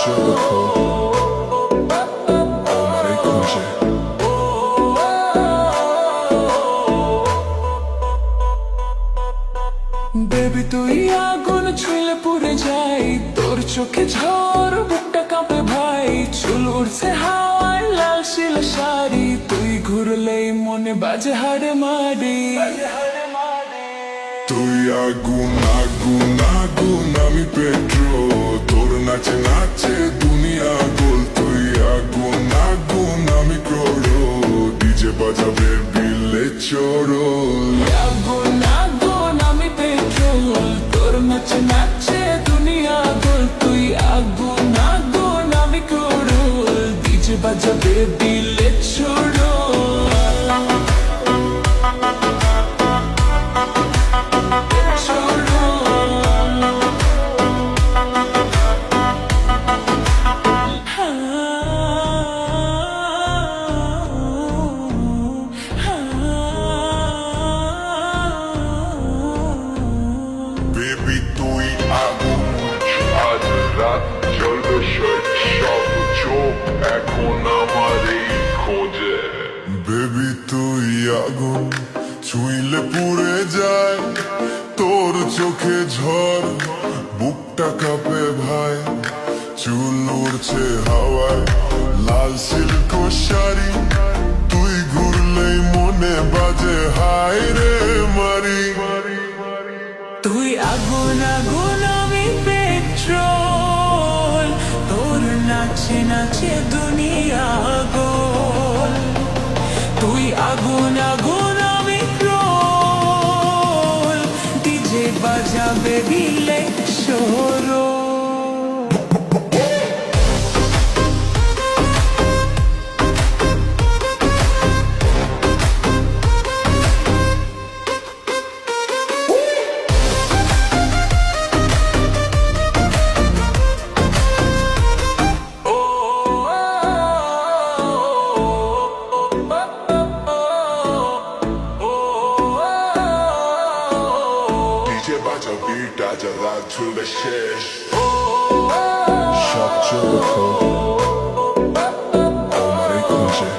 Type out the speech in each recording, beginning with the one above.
জগৎ আমারে খুঁজে বেবি তুই আগুন ছুঁলে পুড়ে যাই, তোর চোখে ঝড় বুকটা কাঁপে ভাই, চুল উড়ছে হাওয়ায় লাল শিল শাড়ি, তুই ঘুরলেই মনে বাজে হাড়ে মারি। তুই আগুন আগুন আগুন আমি পেট্রোল, তোর নাচে নাচে দুনিয়া গোল। তুই আগুন আগুন আমি ক্রোড়ো, ডিজে বাজাবে বিলে চোরল। আগুন আগুন আমি পেট্রোল, তোর নাচে নাচে দুনিয়া গোল। তুই আগুন আগুন আমি ক্রোড়ল, ডিজে বাজাবে দিলে ছোড়ো। বেবি তুই আগুন, আজ রাত জ্বলবে সব চোখ এখন আমারই খোঁজে। বেবি তুই আগুন ছুঁইলে পুড়ে যায়, তোর চোখে ঝড় বুকটা কাঁপে ভাই, চুল উড়ছে হাওয়ায় লাল সিল্ক শাড়ি, তুই ঘুরলেই মনে বাজে হায় রে মারি। তুই আগুন আগুন আমি পেট্রোল, তোর নাচে নাচে দুনিয়া গোল। তুই আগুন আগুন আমি পেট্রোল, ডিজে বাজাবে দিলে শোরো। রাত ঝুলবে শেষ, সব জগৎ আমারে খুঁজে।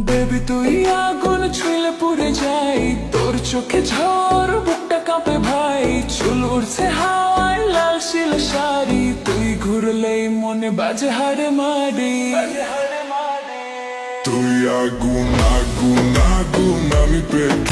বেবি তুই আগুন ছুঁলে পুড়ে যাই, তোর চোখে ঝড় বুকটা কাঁপে ভাই, চুল উড়ছে হাওয়ায় লাল শিল শাড়ি, তুই ঘুরলেই মনে বাজে হাড়ে মারি। তুই আগুন আগুন আগুন আমি পেট্রোল।